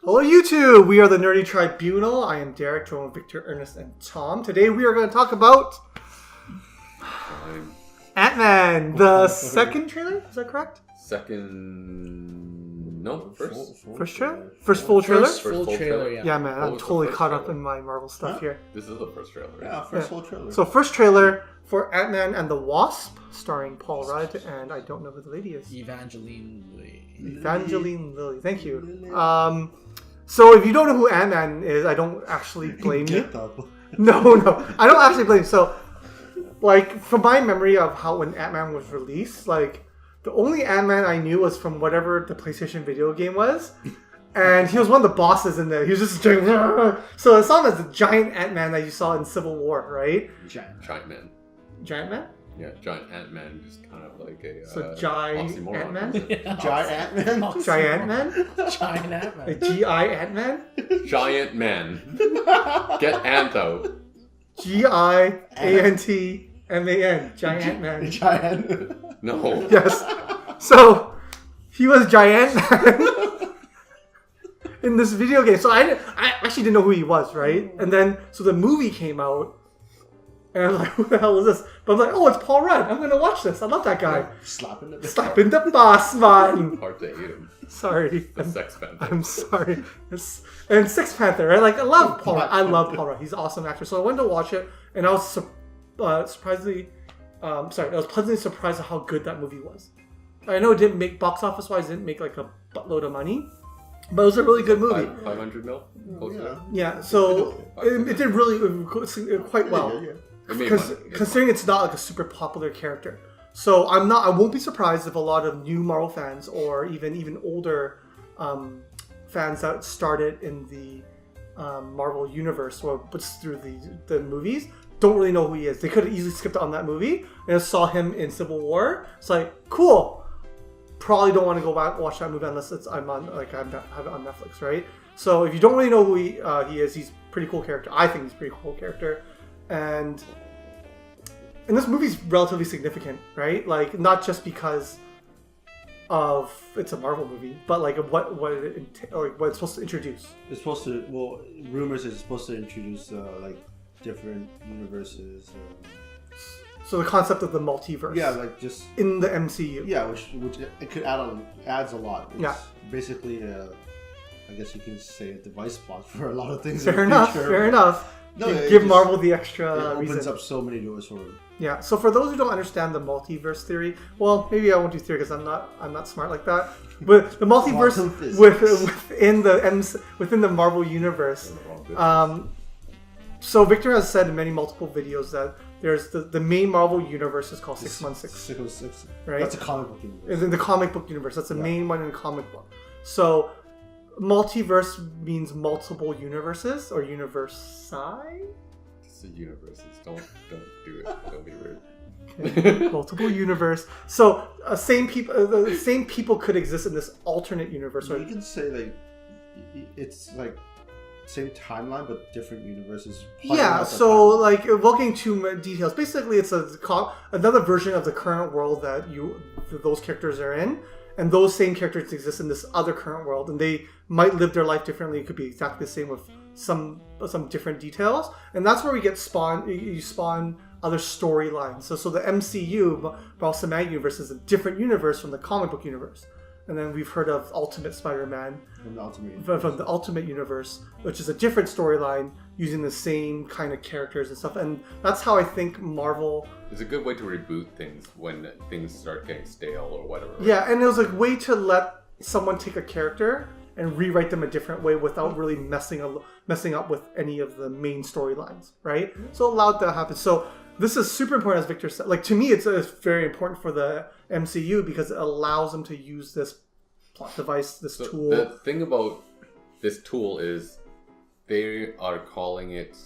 Hello YouTube! We are the Nerdy Tribunal. I am Derek, joined with Victor, Ernest, and Tom. Today we are going to talk about Ant-Man, the second trailer? Is that correct? First trailer? First full trailer? First full trailer, yeah. Yeah, man, I'm totally caught up in my Marvel stuff here. This is the first trailer, right? Yeah, full trailer. So first trailer for Ant-Man and the Wasp, starring Paul Rudd, and I don't know who the lady is. Evangeline Lilly. Thank you. So if you don't know who Ant-Man is, I don't actually blame you. No, I don't actually blame you. So, like, from my memory of how when Ant-Man was released, like, the only Ant-Man I knew was from whatever the PlayStation video game was. And he was one of the bosses in there. He was just giant. So I saw him as the giant Ant-Man that you saw in Civil War, right? Giant man. Giant Man? Yeah, giant Ant-Man is kind of like a So giant oxymoron. Ant-Man? Giant Ant-Man? Giant Ant-Man? Giant Ant-Man. Like G-I Ant-Man? Giant man. Get Ant out. Giantman. Giant Ant-Man. Giant. No. Yes. So he was Giant Man in this video game. So I actually didn't know who he was, right? And then so the movie came out, and I was like, "Who the hell is this?" But I'm like, "Oh, it's Paul Rudd. I'm gonna watch this. I love that guy." Slapping the boss man. Hard to hate him. Sorry. The Sex Panther. I'm sorry. And Six Panther, right? Like I love Paul Rudd. I love Paul Rudd. He's an awesome actor. So I went to watch it, and I was I was pleasantly surprised at how good that movie was. I know it didn't make box office wise, didn't make like a buttload of money, but it was a really good movie. 500 mil? Yeah, so it did really quite well. Because considering it's not like a super popular character. So I won't be surprised if a lot of new Marvel fans or even older fans that started in the Marvel universe or puts through the movies don't really know who he is. They could have easily skipped on that movie and saw him in Civil War. It's like, cool. Probably don't want to go back and watch that movie unless I have it on Netflix, right? So if you don't really know who he is, he's a pretty cool character. I think he's a pretty cool character, and this movie's relatively significant, right? Like not just because of it's a Marvel movie, but like what it's supposed to introduce. It's supposed to. Well, rumors is it's supposed to introduce like different universes. So the concept of the multiverse. Yeah, like just in the MCU. Yeah, which it could adds a lot. It's yeah. Basically, I guess you can say a device plot for a lot of things. Fair enough. No, give Marvel the extra opens reason. up so many doors for them. Yeah. So for those who don't understand the multiverse theory, well, maybe I won't do theory because I'm not smart like that. But the multiverse within the Marvel universe. So Victor has said in multiple videos that there's the main Marvel universe is called 616. 616. Right? That's a comic book universe. It's in the comic book universe. That's the main one in the comic book. So multiverse means multiple universes or universi? It's the universes. Don't do it. Don't be rude. Okay. Multiple universe. So same people could exist in this alternate universe. You can say like it's like same timeline but different universes. Yeah, so like without getting too many details, basically it's another version of the current world that those characters are in, and those same characters exist in this other current world, and they might live their life differently. It could be exactly the same with some different details, and that's where we get you spawn other storylines. So the MCU, Marvel Cinematic Universe, is a different universe from the comic book universe. And then we've heard of Ultimate Spider-Man from the Ultimate Universe, which is a different storyline using the same kind of characters and stuff. And that's how I think Marvel... It's a good way to reboot things when things start getting stale or whatever. Right? Yeah, and it was a way to let someone take a character and rewrite them a different way without really messing up with any of the main storylines, right? So it allowed that to happen. So this is super important, as Victor said. Like, to me, it's very important for the MCU because it allows them to use this plot device, this tool. The thing about this tool is they are calling it,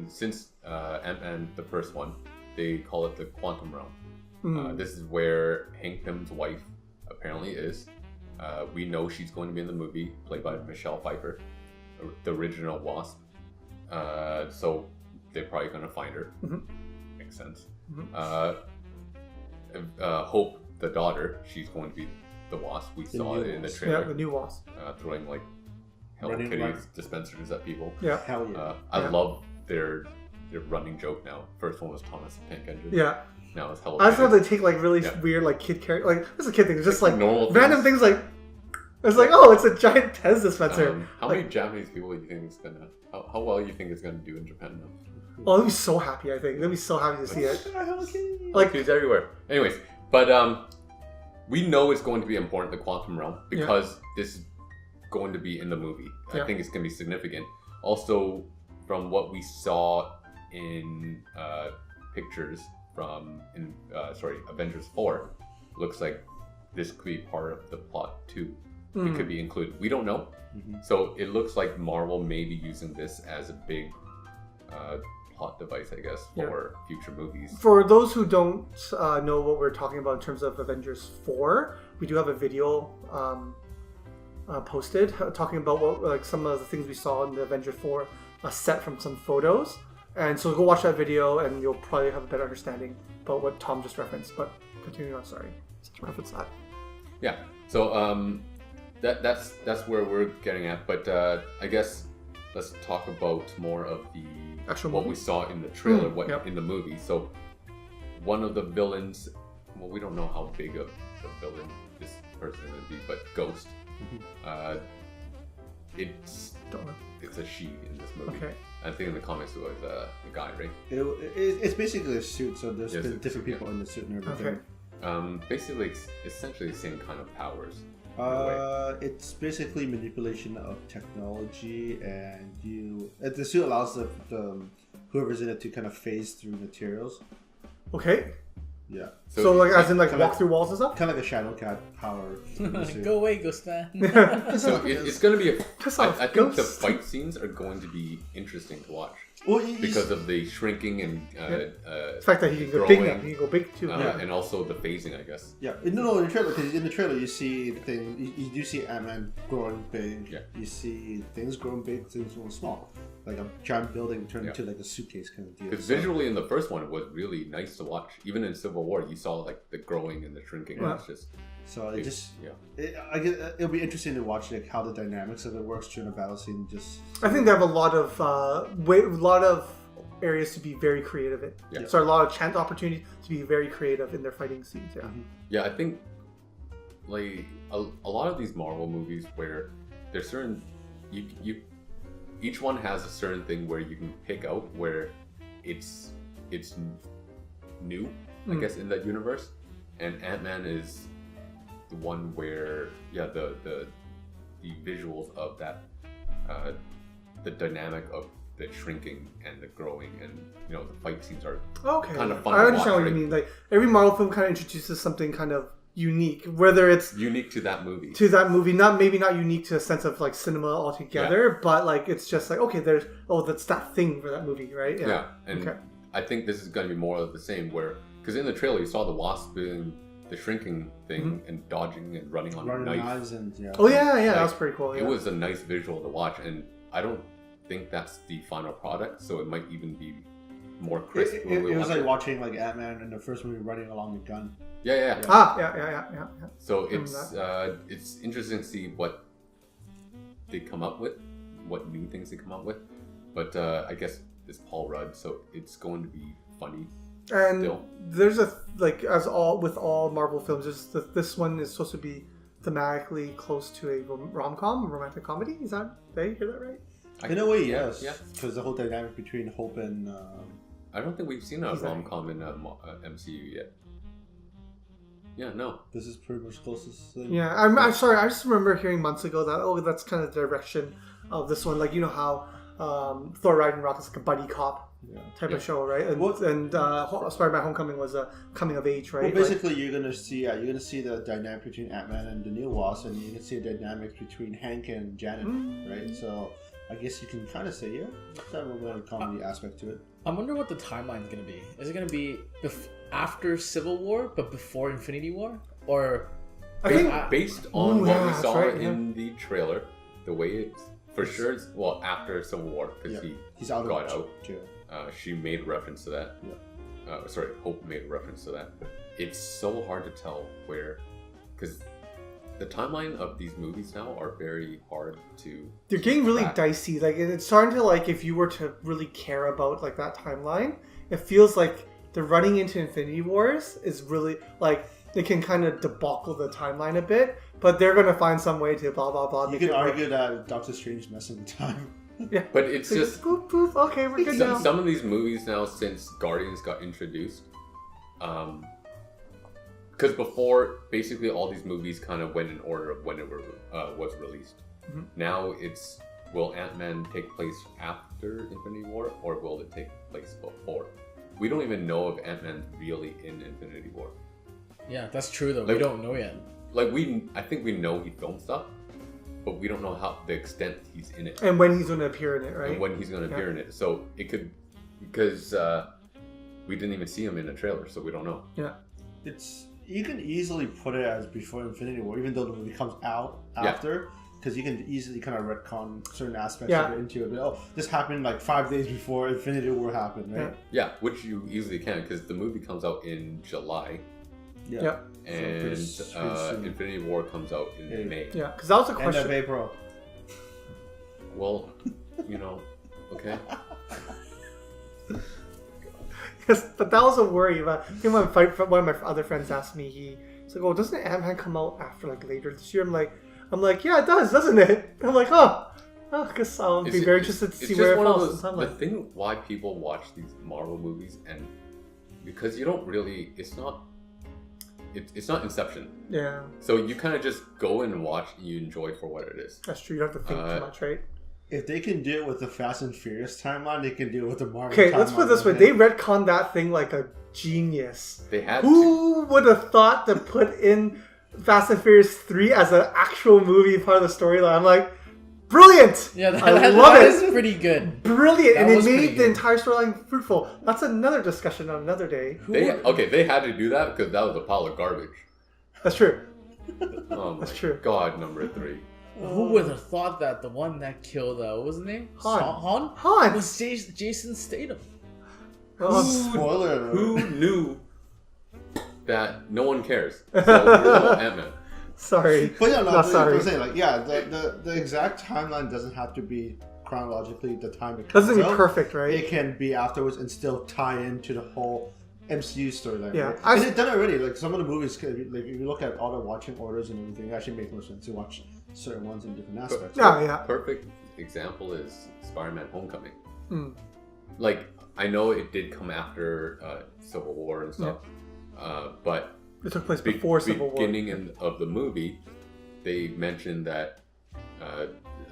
since Ant-Man, the first one, they call it the quantum realm. This is where Hank Pym's wife apparently is. We know she's going to be in the movie, played by Michelle Pfeiffer, the original Wasp. So they're probably going to find her. Makes sense. Hope, the daughter, she's going to be the Wasp. We saw it in the trailer. Yeah, the new Wasp. Throwing like Hello Running Kitty around. dispensers at people. Yeah. Hell yeah. I Yeah. love their running joke now. First one was Thomas the Tank Engine. Yeah. Now it's Hello I just Kitty. love they take like really Yeah. weird like kid character like this is a kid thing. It's just like normal random things like it's like oh it's a giant Tez dispenser. How Like, many Japanese people do you think it's gonna? How well you think it's gonna do in Japan now? oh, they'll be so happy. I think they'll be so happy to see it. Like it's everywhere. Anyways, but we know it's going to be important, the quantum realm, because this is going to be in the movie. I think it's going to be significant. Also, from what we saw in pictures from Avengers 4, looks like this could be part of the plot too. It could be included. We don't know. So it looks like Marvel may be using this as a big plot device, I guess, for future movies. For those who don't know what we're talking about in terms of Avengers 4, we do have a video posted talking about what like some of the things we saw in the Avengers 4 set from some photos. And so go watch that video and you'll probably have a better understanding about what Tom just referenced. But continuing on, sorry. Just reference that. Yeah. So that's where we're getting at. But I guess let's talk about more of the Actual what movie? we saw in the trailer, Yep. in the movie. So one of the villains, well, we don't know how big of the villain this person is going to be, but Ghost. Don't know. It's a she in this movie. Okay. I think in the comics it was a guy, right? It's basically a suit, so there's Yes, been it's a different suit, people in the suit and everything. Okay. Basically, it's essentially the same kind of powers. It's basically manipulation of technology, and the suit allows the whoever's in it to kind of phase through materials. Okay. Yeah, So like as in like kinda- walk through walls and stuff? kind of like a shadow cat power. in the suit. Go away, Ghost Man. So it's going to be Piss I off, think the Ghost. fight scenes are going to be interesting to watch Well, because of the shrinking and The fact that he can go big now. He can go big too. and also the phasing, I guess. yeah, no, in the trailer, because in the trailer you see things. You do see Ant-Man growing big. Yeah. You see things growing big, things growing small, like a giant building turned Yeah. into like a suitcase kind of deal. Because So- visually in the first one it was really nice to watch. Even in Civil War, you saw like the growing and the shrinking. Yeah. It's just So it just, yeah. I guess it'll be interesting to watch like how the dynamics of it works during a battle scene. Just I think they have a lot of areas to be very creative in. Yeah. So a lot of chance opportunities to be very creative in their fighting scenes. Yeah. Yeah, I think like a lot of these Marvel movies where there's certain you each one has a certain thing where you can pick out where it's new, I guess, in that universe, and Ant-Man is the one where the visuals of that the dynamic of the shrinking and the growing and the fight scenes are Okay. kind of fun I to understand watch, what you right? mean. Like every Marvel film kind of introduces something kind of unique, whether it's unique to that movie. to that movie, maybe not unique to a sense of like cinema altogether, but like it's just like okay, that's that thing for that movie, right? Yeah, and Okay. I think this is going to be more of the same where because in the trailer you saw the Wasp doing the shrinking thing and dodging and running on a knife. knives and Oh yeah, Like, that was pretty cool. Yeah. It was a nice visual to watch, and I don't think that's the final product, so it might even be more crisp. It when we was watch like watching like Ant-Man in the first movie running along the gun. Yeah. Yeah. So Remember it's interesting to see what they come up with, what new things they come up with. But I guess it's Paul Rudd, so it's going to be funny. And Still. there's with all Marvel films, this one is supposed to be thematically close to a rom-com, romantic comedy. Did I hear that right? In a way, yes. Yeah. Because the whole dynamic between Hope and I don't think we've seen a Exactly. rom-com in MCU yet. Yeah, no. this is pretty much closest thing. Yeah, I'm sorry. I just remember hearing months ago that that's kind of the direction of this one. Like how Thor Ragnarok is like a buddy cop type of show, right? And Spider-Man: Homecoming was a coming of age, right? Well, basically, you're gonna see the dynamic between Ant-Man and the new Wasp, and you're gonna see a dynamic between Hank and Janet, right? So I guess you can kind of say it's a romantic comedy aspect to it. I wonder what the timeline's gonna be. Is it gonna be after Civil War but before Infinity War, or I think Based on what we that's saw right, in the trailer, the way it's for sure it's after Civil War because He's out got of out. jail. She made reference to that. Hope made reference to that. It's so hard to tell where, because the timeline of these movies now are very hard to. They're getting really track. dicey. Like it's starting to like if you were to really care about like that timeline, it feels like the running into Infinity Wars is really like it can kind of debacle the timeline a bit. But they're gonna find some way to blah blah blah. You can argue that Doctor Strange messing with time. Yeah, but it's like, just poof poof. Okay, we're good now. Some of these movies now, since Guardians got introduced, because before basically all these movies kind of went in order of when it was released. Mm-hmm. Now it's will Ant-Man take place after Infinity War or will it take place before? We don't even know if Ant-Man's really in Infinity War. Yeah, that's true though. Like, we don't know yet. Like I think we know he filmed stuff, but we don't know how the extent he's in it and when he's going to appear in it, right? And when he's going to appear in it. So it could because we didn't even see him in a trailer, so we don't know. Yeah, You can easily put it as before Infinity War, even though the movie comes out after, because you can easily kind of retcon certain aspects of it into it. But, oh, this happened like 5 days before Infinity War happened, right? Yeah, which you easily can because the movie comes out in July. Yeah. And Infinity War comes out in May. Yeah, because that was a question. End of April. Well, okay. Yes, but that was a worry. I think one of my other friends asked me, he's like, "Oh, doesn't Ant-Man come out after like later this year?" I'm like, yeah, it does, doesn't it? I'm like, I guess I'll be very interested to see where it falls. The thing why people watch these Marvel movies and because you don't really, it's not Inception. Yeah. So you kind of just go and watch and you enjoy for what it is. That's true. You don't have to think too much, right? If they can do it with the Fast and Furious timeline, they can do it with the Marvel timeline. Okay, let's put it this way. They retconned that thing like a genius. They had Who would have thought to put in Fast and Furious 3 as an actual movie part of the storyline? I'm like, brilliant! Yeah, I love it. That is pretty good. Brilliant, and it made the entire storyline fruitful. That's another discussion on another day. They had to do that because that was a pile of garbage. That's true. Oh That's true. God, number 3. Who would have thought that the one that killed what was his name? Han was Jason Statham. Spoiler. Who knew that no one cares? So we're all Ant-Man. Sorry. But yeah, no, sorry. I'm saying, like, yeah, the exact timeline doesn't have to be chronologically the time it comes doesn't be out. perfect, right? It can be afterwards and still tie into the whole MCU storyline. Yeah, right? And they've done it already. Like some of the movies, like if you look at all the watching orders and everything, it actually makes more sense to watch certain ones in different aspects. Yeah. Perfect example is Spider-Man: Homecoming. Mm. Like I know it did come after Civil War and stuff, but it took place before Civil War. Beginning of the movie, they mentioned that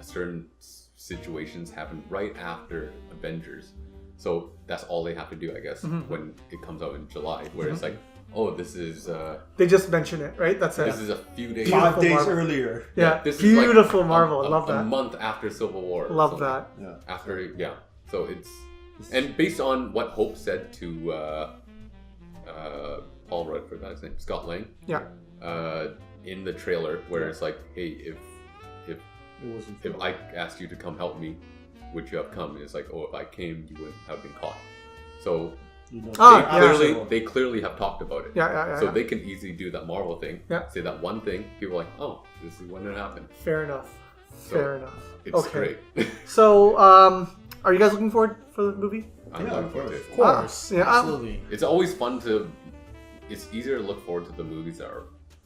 certain situations happened right after Avengers. So that's all they have to do, I guess, when it comes out in July, where it's like, oh, this is... they just mention it, right? That's it. This is a few days... 5 days Marvel. Earlier. Yeah, this beautiful is like Marvel. I love that. A month after Civil War. Love that. Yeah. So it's... And based on what Hope said to Paul Rudd, for that name, Scott Lang. Yeah. In the trailer, where it's like, hey, if I asked you to come help me, would you have come? And it's like, oh, if I came, you wouldn't have been caught. So they clearly have talked about it. Yeah. So they can easily do that Marvel thing. Yeah. Say that one thing. People are like, oh, this is when it happened. Fair enough. It's great. So, are you guys looking forward for the movie? I'm looking forward to it. Of course. Absolutely. It's always fun to... It's easier to look forward to the movies that are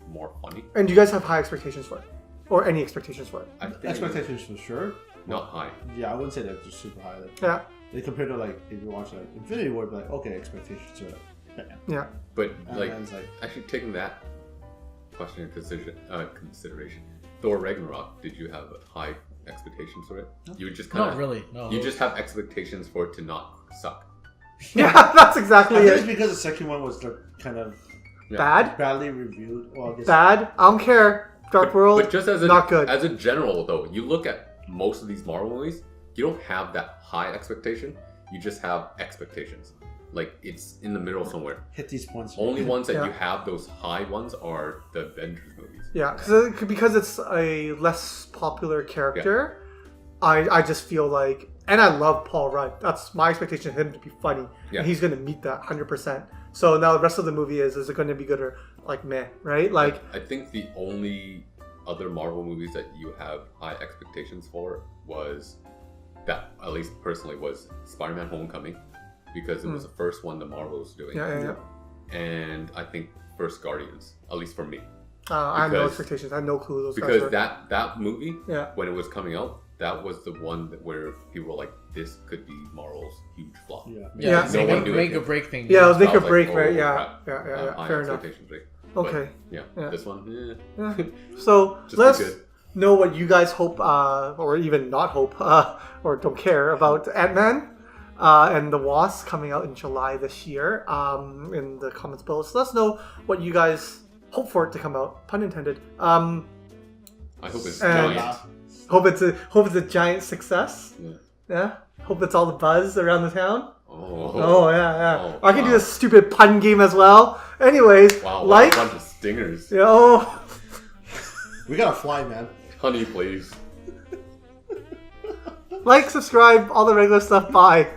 more funny. And do you guys have high expectations for it? Or any expectations for it? I think Expectations for sure. not high. Yeah, I wouldn't say that they're super high. Like, Yeah. they compared to like if you watch like Infinity War, like okay, expectations are Yeah. But Ant-Man's actually taking that question in consideration, Thor Ragnarok, did you have high expectations for it? No. You just kind Not of really. No. You just have expectations for it to not suck. Yeah, that's exactly I think it's it. because the second one was like kind of Bad? badly reviewed. Well, I guess Bad? I don't care. Dark World, But just not good. As a general, though, you look at most of these Marvel movies, you don't have that high expectation. You just have expectations. Like, it's in the middle somewhere. hit these points. Only ones that Yeah. you have those high ones are the Avengers movies. Yeah, because it's a less popular character, I just feel like... And I love Paul Rudd. That's my expectation of him to be funny. Yeah. And he's going to meet that 100%. So now the rest of the movie is it going to be good or like meh, right? Like I think the only other Marvel movies that you have high expectations for was that, at least personally, was Spider-Man: Homecoming, because it was the first one the Marvel was doing. Yeah. And I think first Guardians, at least for me. I had no expectations. I had no clue who those guys Because were. that movie, Yeah. when it was coming out, that was the one where people were like, "This could be Marvel's huge flop." Yeah. No one knew make it. or break thing. Yeah, it was make I or was break, like, right? oh, Yeah. crap. Yeah. High Fair enough. expectations, right? Okay. But, yeah. This one, Yeah. So Just let's be good. know what you guys hope, or even not hope, or don't care about Ant-Man and the Wasp coming out in July this year. In the comments below, so let us know what you guys hope for it to come out. Pun intended. I hope it's And- giant. Hope it's a giant success. Yeah. Yeah. Hope it's all the buzz around the town. Oh, Yeah. Oh, I can do wow. this stupid pun game as well. Anyways, Wow, what like, a bunch of stingers. yeah, oh, We gotta fly, man. Honey, please. like, subscribe, all the regular stuff. Bye.